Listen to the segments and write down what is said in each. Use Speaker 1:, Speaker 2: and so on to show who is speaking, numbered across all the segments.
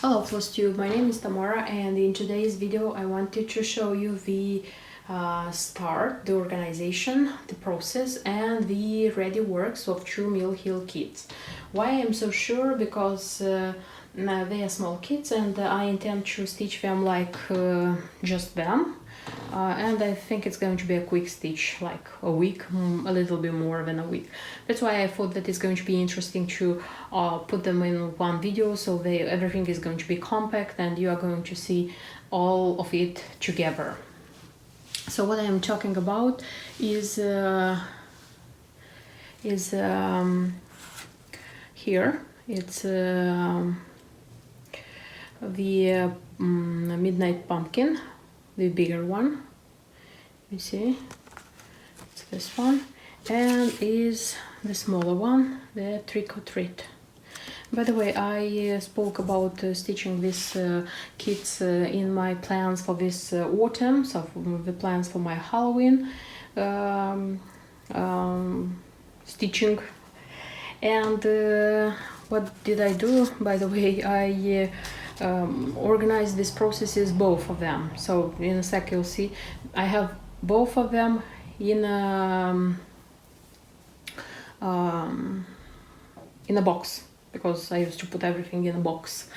Speaker 1: Hello Flosstube, my name is Tamara, and in today's video I wanted to show you the start, the organization, the process and the ready works of true Mill Hill kits. Why I'm so sure? Because they are small kits and I intend to stitch them like just them. And I think it's going to be a quick stitch, like a week, a little bit more than a week. That's why I thought that it's going to be interesting to put them in one video, so everything is going to be compact and you are going to see all of it together. So what I am talking about is here. It's the Midnight Pumpkin, the bigger one. You see, it's this one, and is the smaller one, the Trick or Treat. By the way, I spoke about stitching these kits in my plans for this autumn, so the plans for my Halloween stitching. And what did I do? By the way, I organize these processes, both of them. So in a sec you'll see I have both of them in a box, because I used to put everything in a box.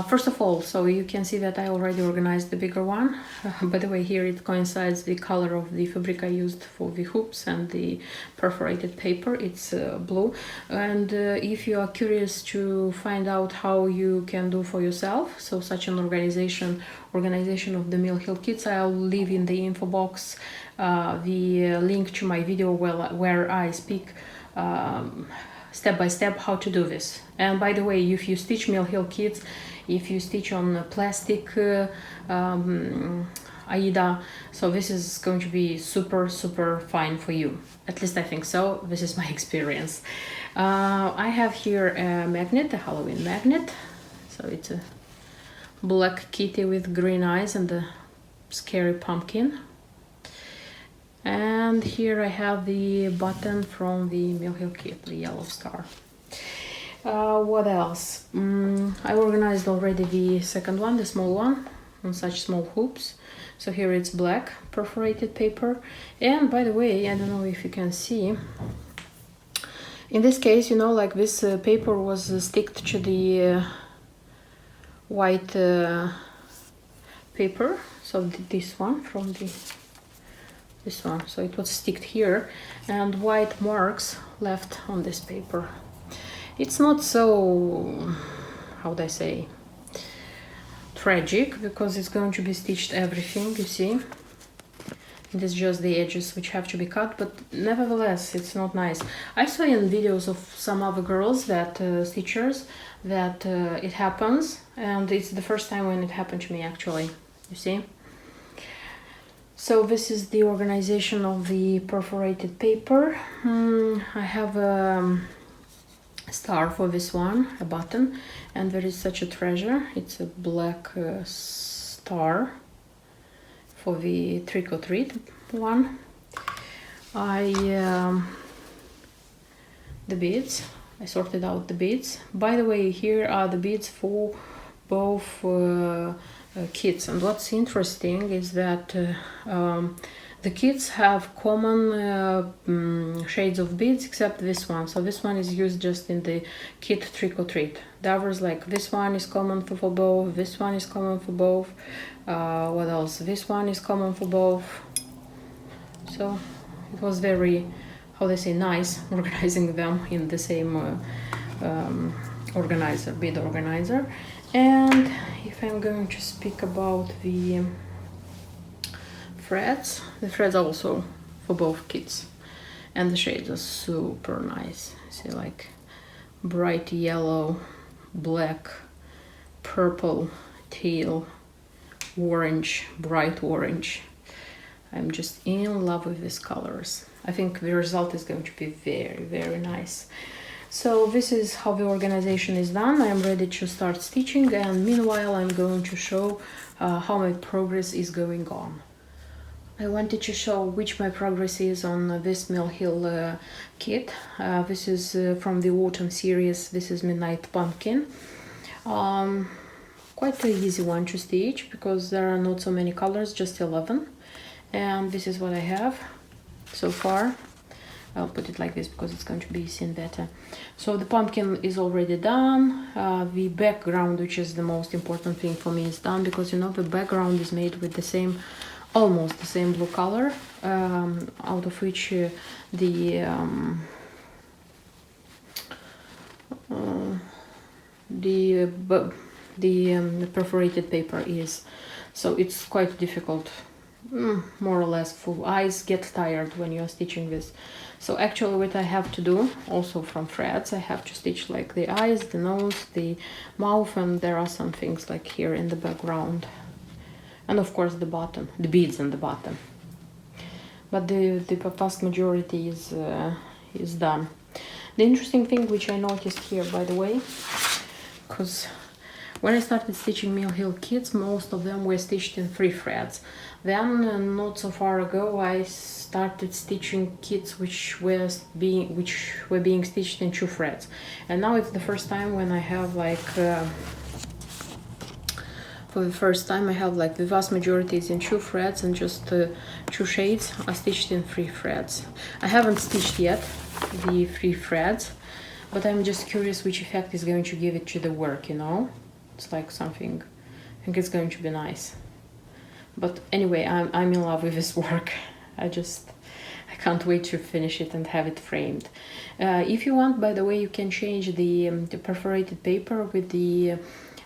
Speaker 1: First of all, so you can see that I already organized the bigger one. By the way, here it coincides the color of the fabric I used for the hoops and the perforated paper. It's blue. And if you are curious to find out how you can do for yourself, so such an organization of the Mill Hill kits, I'll leave in the info box the link to my video where I speak step by step how to do this. And by the way, if you stitch Mill Hill kits, if you stitch on plastic Aida, so this is going to be super fine for you. At least I think so. This is my experience. I have here a magnet, a Halloween magnet. So it's a black kitty with green eyes and a scary pumpkin. And here I have the button from the Mill Hill kit, the yellow star. What else? I organized already the second one, the small one, on such small hoops. So here it's black perforated paper. And by the way, I don't know if you can see, in this case, you know, like this paper was sticked to the white paper. So this one from this one, so it was sticked here, and white marks left on this paper. It's not so, how would I say, tragic, because it's going to be stitched everything, you see. It is just the edges which have to be cut, but nevertheless it's not nice. I saw in videos of some other girls, that stitchers, that it happens, and it's the first time when it happened to me actually, you see. So this is the organization of the perforated paper. I have a star for this one, a button, and there is such a treasure. It's a black star for the Trick or Treat one. The beads, I sorted out the beads. By the way, here are the beads for both kits, and what's interesting is that the kits have common shades of beads except this one. So this one is used just in the kit Trick or Treat. The others, like this one is common for both, this one is common for both, what else, this one is common for both. So it was very, how they say, nice organizing them in the same organizer, bead organizer. And if I'm going to speak about the threads are also for both kits, and the shades are super nice. See, like bright yellow, black, purple, teal, orange, bright orange. I'm just in love with these colors. I think the result is going to be very nice. So this is how the organization is done. I am ready to start stitching, and meanwhile I'm going to show how my progress is going on. I wanted to show which my progress is on this Mill Hill kit. This is from the autumn series. This is Midnight Pumpkin. quite an easy one to stitch because there are not so many colors, just 11. And this is what I have so far. I'll put it like this because it's going to be seen better. So the pumpkin is already done. The background, which is the most important thing for me, is done because, you know, the background is made with the same, almost the same blue color, out of which the perforated paper is. So it's quite difficult, more or less. Full eyes get tired when you're stitching this. So actually what I have to do, also from threads, I have to stitch like the eyes, the nose, the mouth, and there are some things like here in the background. And of course the bottom, the beads on the bottom. But the vast majority is done. The interesting thing which I noticed here, by the way, because when I started stitching Mill Hill kits, most of them were stitched in 3 threads. Then, not so far ago, I started stitching kits which were being stitched in 2 threads. And now it's the first time when I have like, for the first time I have like the vast majority is in 2 threads and just 2 shades are stitched in 3 threads. I haven't stitched yet the 3 threads, but I'm just curious which effect is going to give it to the work, you know? It's like something, I think it's going to be nice. But anyway, I'm in love with this work. I can't wait to finish it and have it framed. If you want, by the way, you can change the perforated paper with the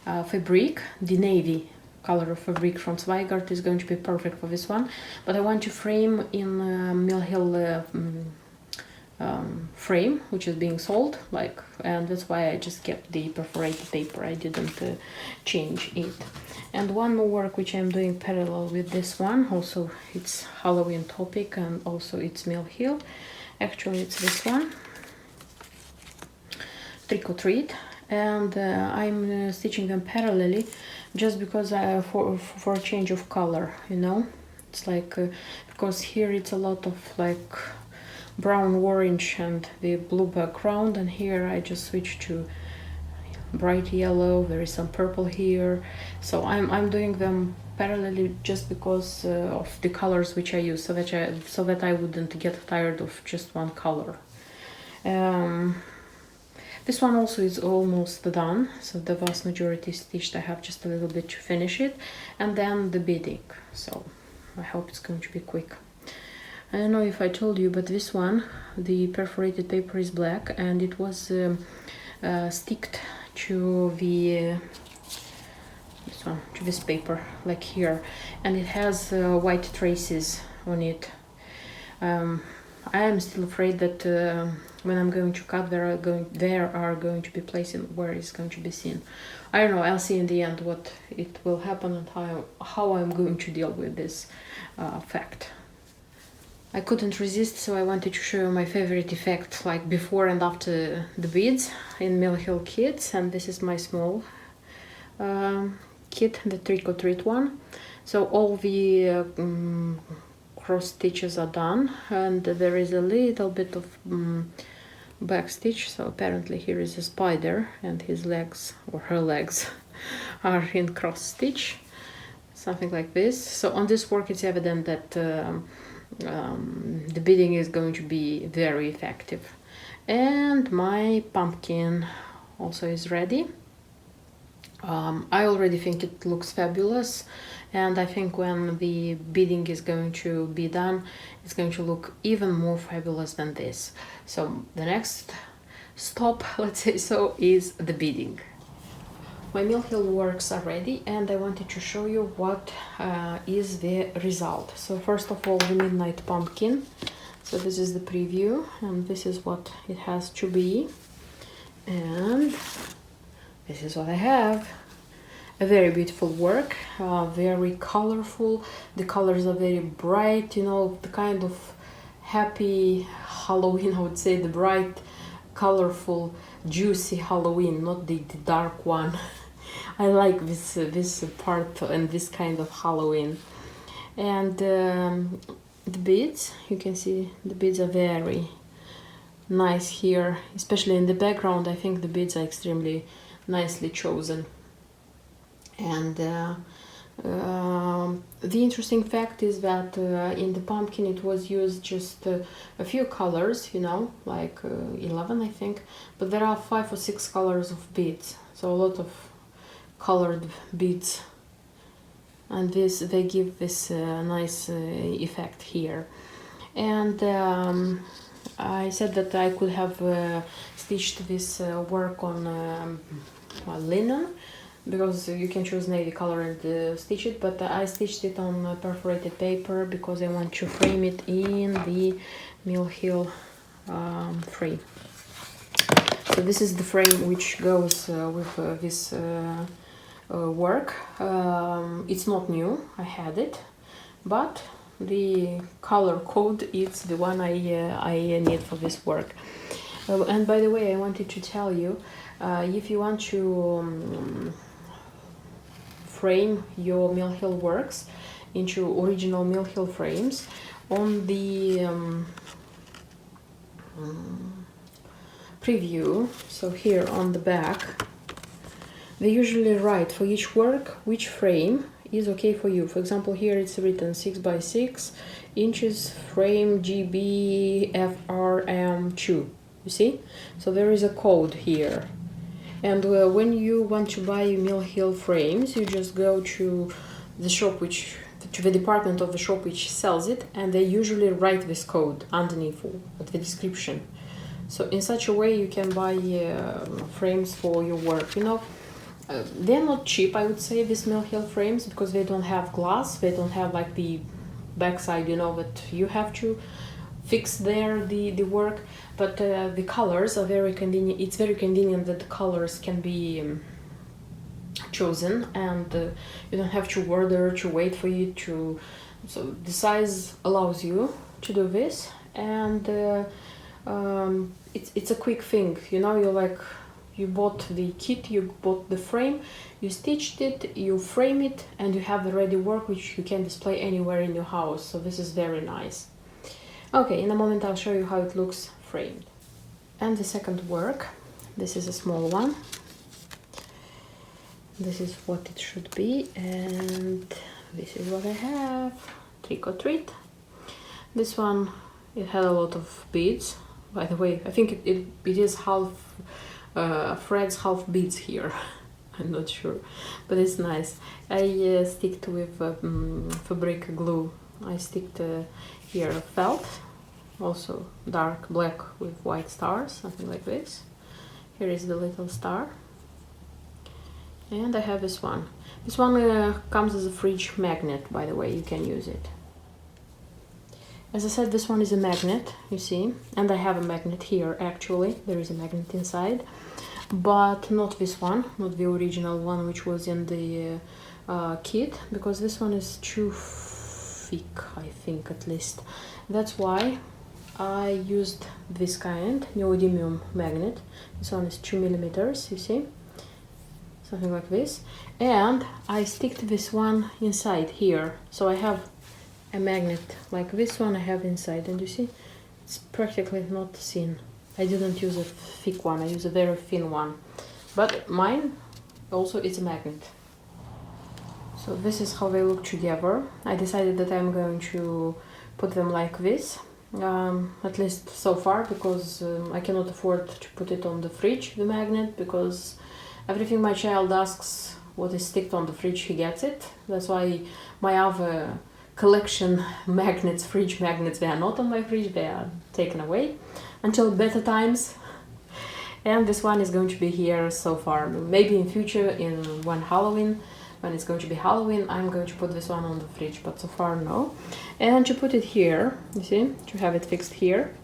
Speaker 1: fabric. The navy color of fabric from Zweigart is going to be perfect for this one. But I want to frame in Mill Hill frame, which is being sold, like, and that's why I just kept the perforated paper. I didn't change it. And one more work which I'm doing parallel with this one, also it's Halloween topic and also it's Mill Hill. Actually it's this one, Trick or Treat, and I'm stitching them parallelly just because for a change of color, you know. It's like because here it's a lot of like brown, orange and the blue background, and here I just switched to bright yellow. There is some purple here, so I'm doing them parallelly just because of the colors which I use, so that I wouldn't get tired of just one color. This one also is almost done, so the vast majority is stitched. I have just a little bit to finish it, and then the beading, so I hope it's going to be quick. I don't know if I told you, but this one, the perforated paper is black, and it was sticked to this paper, like here, and it has white traces on it. I am still afraid that when I'm going to cut, there are going to be places where it's going to be seen. I don't know. I'll see in the end what it will happen and how I'm going to deal with this fact. I couldn't resist, so I wanted to show you my favorite effect, like before and after the beads in Mill Hill kits. And this is my small kit, the Trick or Treat one. So all the cross stitches are done, and there is a little bit of back stitch. So apparently here is a spider, and his legs or her legs are in cross stitch, something like this. So on this work, it's evident that the beading is going to be very effective. And my pumpkin also is ready. I already think it looks fabulous, and I think when the beading is going to be done, it's going to look even more fabulous than this. So the next stop, let's say so, is the beading. My Mill Hill works are ready, and I wanted to show you what is the result. So first of all, the Midnight Pumpkin. So this is the preview, and this is what it has to be. And this is what I have. A very beautiful work, very colorful. The colors are very bright, you know, the kind of happy Halloween, I would say, the bright, colorful, juicy Halloween, not the dark one. I like this part and this kind of Halloween. And the beads, you can see the beads are very nice here, especially in the background. I think the beads are extremely nicely chosen. And the interesting fact is that in the pumpkin it was used just a few colors, you know, like 11 I think, but there are 5 or 6 colors of beads, so a lot of colored beads, and they give this nice effect here. And I said that I could have stitched this work on linen, because you can choose navy color and stitch it, but I stitched it on perforated paper because I want to frame it in the mill heel frame. So this is the frame which goes with this work. It's not new, I had it, but the color code is the one I need for this work. And by the way, I wanted to tell you, if you want to frame your mill heel works into original mill heel frames, on the preview, so here on the back, they usually write for each work which frame is okay for you. For example, here it's written 6 by 6 inches frame GB FRM2. You see? So there is a code here. And when you want to buy mill heel frames, you just go to the shop to the department of the shop which sells it, and they usually write this code underneath at the description. So in such a way you can buy frames for your work. You know, they're not cheap, I would say, these mill heel frames, because they don't have glass, they don't have like the backside, you know, that you have to fix there the work, but the colors are very convenient. It's very convenient that the colors can be chosen, and you don't have to order, to wait for you to. So the size allows you to do this, and it's a quick thing, you know. You bought the kit, you bought the frame, you stitched it, you frame it, and you have the ready work which you can display anywhere in your house. So this is very nice. Okay, in a moment I'll show you how it looks framed. And the second work, this is a small one. This is what it should be, and this is what I have. Trick or treat. This one, it had a lot of beads. By the way, I think it is half threads, half beads here. I'm not sure, but it's nice. I sticked with fabric glue. I sticked here felt, also dark black with white stars, something like this. Here is the little star, and I have this one. This one comes as a fridge magnet, by the way, you can use it. As I said, this one is a magnet, you see, and I have a magnet here. Actually, there is a magnet inside, but not this one, not the original one which was in the kit, because this one is too thick, I think, at least. That's why I used this kind, neodymium magnet. This one is 2 millimeters, you see, something like this, and I sticked this one inside here. So I have a magnet like this one I have inside, and you see, it's practically not seen. I didn't use a thick one, I use a very thin one, but mine also is a magnet. So this is how they look together. I decided that I'm going to put them like this, at least so far, because I cannot afford to put it on the fridge, the magnet, because everything my child asks what is sticked on the fridge, he gets it. That's why my other collection magnets, fridge magnets, they are not on my fridge, they are taken away until better times. And this one is going to be here so far. Maybe in future, in one Halloween, when it's going to be Halloween, I'm going to put this one on the fridge, but so far no. And to put it here, you see, to have it fixed here,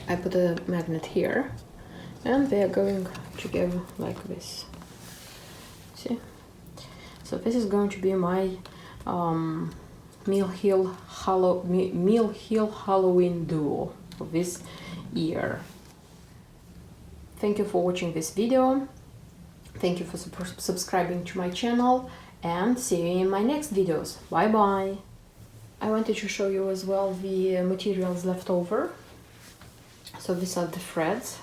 Speaker 1: I put a magnet here, and they are going together like this. See? So this is going to be my Mill Heel Halloween duo for this year. Thank you for watching this video. Thank you for subscribing to my channel, and see you in my next videos. Bye bye. I wanted to show you as well the materials left over. So these are the threads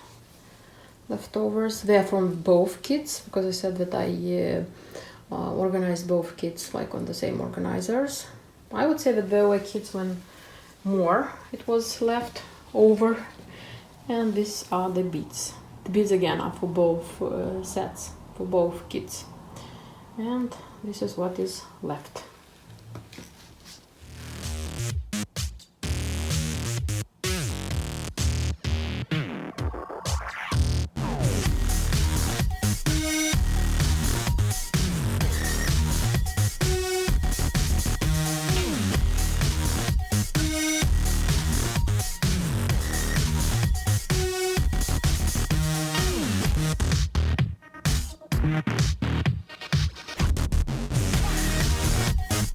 Speaker 1: leftovers. They are from both kits, because I said that I organized both kits like on the same organizers. I would say that there were kits when more it was left over, and these are the beads. The beads again are for both sets, for both kits, and this is what is left.